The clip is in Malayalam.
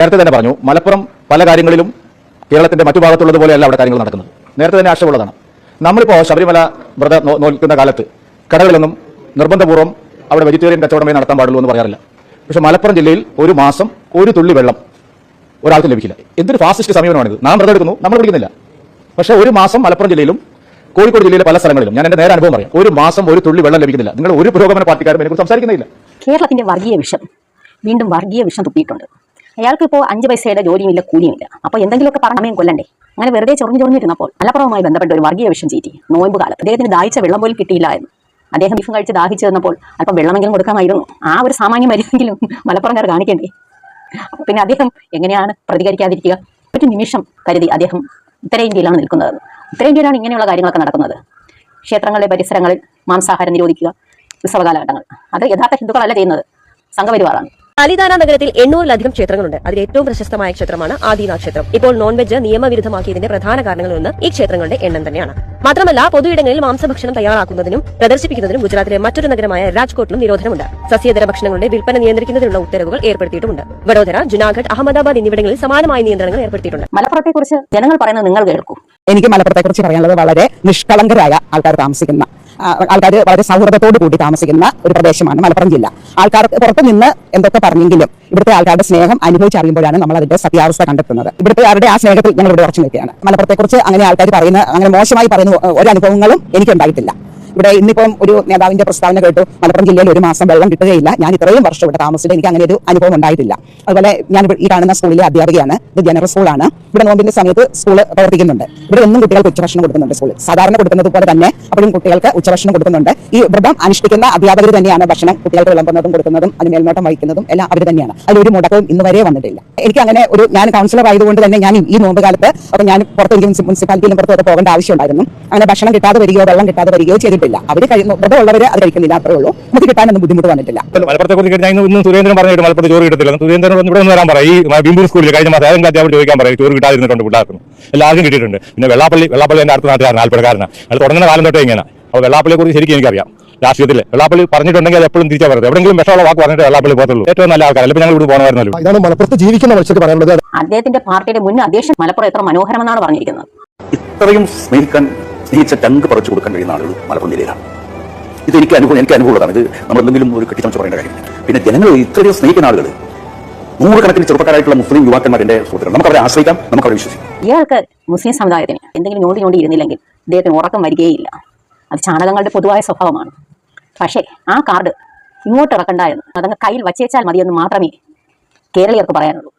നേരത്തെ തന്നെ പറഞ്ഞു, മലപ്പുറം പല കാര്യങ്ങളിലും കേരളത്തിന്റെ മറ്റു ഭാഗത്തുള്ളതുപോലെയല്ല അവിടെ കാര്യങ്ങൾ നടക്കുന്നത്. നേരത്തെ തന്നെ ആശയമുള്ളതാണ്. നമ്മളിപ്പോൾ ശബരിമല വ്രത നോക്കുന്ന കാലത്ത് കടകളിലൊന്നും നിർബന്ധപൂർവ്വം അവിടെ വെജിറ്റേറിയൻ കച്ചവടമേ നടത്താൻ പാടുള്ളൂ എന്ന് പറയാറില്ല. പക്ഷേ മലപ്പുറം ജില്ലയിൽ ഒരു മാസം ഒരു തുള്ളി വെള്ളം ഒരാൾക്ക് ലഭിക്കില്ല. എന്തൊരു ഫാസിസ്റ്റ് സമീപനമാണിത്. നാം വ്രതം എടുക്കുന്നു, നമ്മൾ പിടിക്കുന്നില്ല. പക്ഷേ ഒരു മാസം മലപ്പുറം ജില്ലയിലും കോഴിക്കോട് ജില്ലയിലെ പല സ്ഥലങ്ങളിലും, ഞാൻ എന്റെ നേരെ അനുഭവം പറയാം, ഒരു മാസം ഒരു തുള്ളി വെള്ളം ലഭിക്കുന്നില്ല. നിങ്ങൾ ഒരു പുരോഗമന പാർട്ടിക്കാരും അതിനെക്കുറിച്ച് സംസാരിക്കുന്നില്ല. കേരളത്തിന്റെ വർഗീയ വിഷം വീണ്ടും വർഗീയ വിഷം തുപ്പിയിട്ടുണ്ട്. അയാൾക്ക് ഇപ്പോൾ 5 പൈസയുടെ ജോലിയുമില്ല, കൂലിയുമില്ല. അപ്പോൾ എന്തെങ്കിലുമൊക്കെ പറഞ്ഞമയം കൊല്ലണ്ടേ? അങ്ങനെ വെറുതെ ചൊറിഞ്ഞിരുന്നപ്പോൾ മലപ്പുറവുമായി ബന്ധപ്പെട്ട ഒരു വർഗീയ വിഷം ചീറ്റി. നോയമ്പ് കാലത്ത് അദ്ദേഹത്തിന് ദാഹിച്ച വെള്ളം പോലും കിട്ടിയില്ല എന്ന്. അദ്ദേഹം ബീഫും കഴിച്ച് ദാഹിച്ചു തന്നപ്പോൾ അല്പം വെള്ളമെങ്കിലും കൊടുക്കാമായിരുന്നു. ആ ഒരു സാമാന്യ മര്യാദയെങ്കിലും മലപ്പുറംകാർ കാണിക്കണ്ടേ? അപ്പോൾ പിന്നെ അദ്ദേഹം എങ്ങനെയാണ് പ്രതികരിക്കാതിരിക്കുക? ഒരു നിമിഷം കരുതി അദ്ദേഹം ഉത്തരേന്ത്യയിലാണ് നിൽക്കുന്നത്. ഉത്തരേന്ത്യയിലാണ് ഇങ്ങനെയുള്ള കാര്യങ്ങളൊക്കെ നടക്കുന്നത്. ക്ഷേത്രങ്ങളിലെ പരിസരങ്ങളിൽ മാംസാഹാരം നിരോധിക്കുക, ഉത്സവകാലഘട്ടങ്ങൾ. അത് യഥാർത്ഥ ഹിന്ദുക്കളല്ല ചെയ്യുന്നത്, സംഘപരിവാറാണ്. അലിദാന നഗരത്തിൽ 800-ലധികം ക്ഷേത്രങ്ങളുണ്ട്. അതിൽ ഏറ്റവും പ്രശസ്തമായ ക്ഷേത്രമാണ് ആദിനാഥ് ക്ഷേത്രം. ഇപ്പോൾ നോൺ വെജ് നിയമവിരുദ്ധമാക്കിയതിന്റെ പ്രധാന കാരണങ്ങളിലൊന്ന് ഈ ക്ഷേത്രങ്ങളുടെ എണ്ണം തന്നെയാണ്. മാത്രമല്ല, പൊതുയിടങ്ങളിൽ മാംസഭക്ഷണം തയ്യാറാക്കുന്നതിനും പ്രദർശിപ്പിക്കുന്നതിനും ഗുജറാത്തിലെ മറ്റൊരു നഗരമായ രാജ്കോട്ടിലും നിരോധനമുണ്ട്. സസ്യേതര ഭക്ഷണങ്ങളുടെ വിൽപ്പന നിയന്ത്രിക്കുന്നതിനുള്ള ഉത്തരവുകൾ ഏർപ്പെടുത്തിയിട്ടുമുണ്ട്. വഡോദര, ജുനാഗഡ്, അഹമ്മദാബാദ് എന്നിവിടങ്ങളിൽ സമാനമായ നിയന്ത്രണങ്ങൾ ഏർപ്പെടുത്തിയിട്ടുണ്ട്. മലപ്പുറത്തെക്കുറിച്ച് ജനങ്ങൾ പറയുന്നത് നിങ്ങൾ കേൾക്കും. എനിക്ക് മലപ്പുറത്തെക്കുറിച്ച് പറയാനുള്ളത് വളരെ നിഷ്കളങ്കരായ ആൾക്കാർ താമസിക്കുന്ന, ആൾക്കാർ വളരെ സൗഹൃദത്തോടു കൂടി താമസിക്കുന്ന ഒരു പ്രദേശമാണ് മലപ്പുറം ജില്ല. ആൾക്കാർക്ക് പുറത്തു നിന്ന് എന്തൊക്കെ പറഞ്ഞെങ്കിലും ഇവിടുത്തെ ആൾക്കാരുടെ സ്നേഹം അനുഭവിച്ചറിയുമ്പോഴാണ് നമ്മൾ അതിന്റെ സത്യാവസ്ഥ കണ്ടെത്തുന്നത്. ഇവിടുത്തെ അവരുടെ ആ സ്നേഹത്തിൽ ഞങ്ങൾ ഇവിടെ ഉറച്ചു നിൽക്കുകയാണ്. മലപ്പുറത്തെക്കുറിച്ച് അങ്ങനെ ആൾക്കാർ പറയുന്ന, അങ്ങനെ മോശമായി പറയുന്ന ഒരു അനുഭവങ്ങളും എനിക്കുണ്ടായിട്ടില്ല. ഇവിടെ ഇന്നിപ്പം ഒരു നേതാവിന്റെ പ്രസ്താവന കേട്ടു, മലപ്പുറം ജില്ലയിൽ ഒരു മാസം വെള്ളം കിട്ടുകയില്ല. ഞാൻ ഇത്രയും വർഷം ഇവിടെ താമസിച്ചിട്ട് എനിക്ക് അങ്ങനെ ഒരു അനുഭവം ഉണ്ടായിട്ടില്ല. അതുപോലെ ഞാൻ ഈ കാണുന്ന സ്കൂളിലെ അധ്യാപികയാണ്. ഇത് ജനറൽ സ്കൂളാണ്. ഇവിടെ നോമ്പിന്റെ സമയത്ത് സ്കൂൾ പ്രവർത്തിക്കുന്നുണ്ട്. ഇവിടെ എന്നും കുട്ടികൾക്ക് ഉച്ചഭക്ഷണം കൊടുക്കുന്നുണ്ട്. സ്കൂളിൽ സാധാരണ കൊടുക്കുന്നത് പോലെ തന്നെ അപ്പോഴും കുട്ടികൾക്ക് ഉച്ചഭക്ഷണം കൊടുക്കുന്നുണ്ട്. ഈ വ്രതം അനുഷ്ഠിക്കുന്ന അധ്യാപകർ തന്നെയാണ് ഭക്ഷണം കുട്ടികൾക്ക് വിളമ്പുന്നതും കൊടുക്കുന്നതും അതിന് മേൽനോട്ടം വഹിക്കുന്നതും എല്ലാം അവർ തന്നെയാണ്. അതിലൊരു മുടക്കവും ഇന്ന് വരെ വന്നിട്ടില്ല. എനിക്ക് അങ്ങനെ ഒരു, ഞാൻ കൗൺസിലർ ആയതുകൊണ്ട് തന്നെ ഞാൻ ഈ നോമ്പ് കാലത്ത് അപ്പോൾ ഞാൻ പുറത്തേക്കും മുനിസിപ്പാലിറ്റിയിലും പുറത്തൊക്കെ പോകേണ്ട ആവശ്യമുണ്ടായിരുന്നു. അങ്ങനെ ഭക്ഷണം കിട്ടാതെ വരികയോ വെള്ളം കിട്ടാതെ വരികയോ ചെയ്തിട്ടില്ല. അവർ വ്രതമുള്ളവർ അത് കഴിക്കുന്നില്ല, അത്രേ ഉള്ളൂ. നമുക്ക് കിട്ടാനൊന്നും ബുദ്ധിമുട്ട് വന്നിട്ടില്ല. മലപ്പുറത്തെ കുറിച്ച് ഞാൻ ഇന്നും സുരേന്ദ്രൻ പറഞ്ഞിട്ട് മലപ്പുറത്ത് ചോറ് കിട്ടത്തില്ല. സുരേന്ദ്രൻ ഇവിടെ നിന്ന് വരാൻ പറയും. ഈ ബിംബൂർ സ്കൂളിൽ കഴിഞ്ഞ മാസം ഏതെങ്കിലും അധ്യാപകർ ചോദിക്കാൻ പറയും, ചോറ് കിട്ടാതിരുന്നിട്ടുണ്ട് പിള്ളേർക്കും. എല്ലാവർക്കും കിട്ടിയിട്ടുണ്ട്. പിന്നെ വെള്ളാപ്പള്ളി എൻ്റെ അടുത്ത നാട്ടുകാരൻ, ആൽപ്പഴക്കാരനാണ്. അത് തുടങ്ങുന്ന കാലം തൊട്ടേ ഇങ്ങനെ. അപ്പോൾ വെള്ളാപ്പള്ളിയെ കുറിച്ച് ശരിക്കും എനിക്കറിയാം. രാഷ്ട്രീയത്തിൽ വെള്ളാപ്പള്ളി പറഞ്ഞിട്ടുണ്ടെങ്കിൽ അത് എപ്പോഴും തിരിച്ചാൽ പറയുന്നത്. എവിടെയെങ്കിലും വിഷമുള്ള വാക്ക് പറഞ്ഞിട്ട് വെള്ളാപ്പള്ളി പോകത്തുള്ളൂ. ഏറ്റവും നല്ല ആൾക്കാർ. അല്ലെങ്കിൽ ഞങ്ങൾ ഇവിടെ പോകണമായിരുന്നല്ലോ. ഇതാണ് മലപ്പുറത്ത് ജീവിക്കുന്ന മനുഷ്യർക്ക് പറയാനുള്ളത്. അദ്ദേഹത്തിന്റെ പാർട്ടിയുടെ മുൻ അധ്യക്ഷൻ മലപ്പുറം എത്ര മനോഹരമെന്നാണ് പറഞ്ഞിരിക്കുന്നത്. ഇത്രയും സ്നേഹിച്ച ചങ്ക് പറിച്ചു കൊടുക്കാൻ കഴിയുന്ന ആളുകൾ മലപ്പുറം ജില്ലയിലാണ്. ഇത് എനിക്ക് അനുഭവമുള്ളതാണ്. ഇത് നമ്മൾ എന്തെങ്കിലും ഒരു കെട്ടിച്ചമച്ച് പറയേണ്ട കാര്യമില്ല. പിന്നെ ജനങ്ങൾ ഇത്രയും സ്നേഹിക്കുന്ന ആളുകൾ, 100 കണക്കിന് ചെറുപ്പക്കാരായിട്ടുള്ള മുസ്ലിം യുവാക്കന്മാർ എന്റെ സുഹൃത്തുക്കൾ. നമുക്ക് അവരെ ആശ്രയിക്കാം, നമുക്ക് അവരെ വിശ്വസിക്കാം. ഇയാൾക്ക് മുസ്ലിം സമുദായത്തിന് എന്തെങ്കിലും ഞോണ്ടി ഇരുന്നില്ലെങ്കിൽ ഇദ്ദേഹത്തിന് ഉറക്കം വരികയില്ല. അത് ചാണകങ്ങളുടെ പൊതുവായ സ്വഭാവമാണ്. പക്ഷേ ആ കാർഡ് ഇങ്ങോട്ട് ഇറക്കണ്ട എന്ന്, അതങ്ങ് കയ്യിൽ വച്ചേച്ചാൽ മതിയെന്ന് മാത്രമേ കേരളീയർക്ക് പറയാനുള്ളൂ.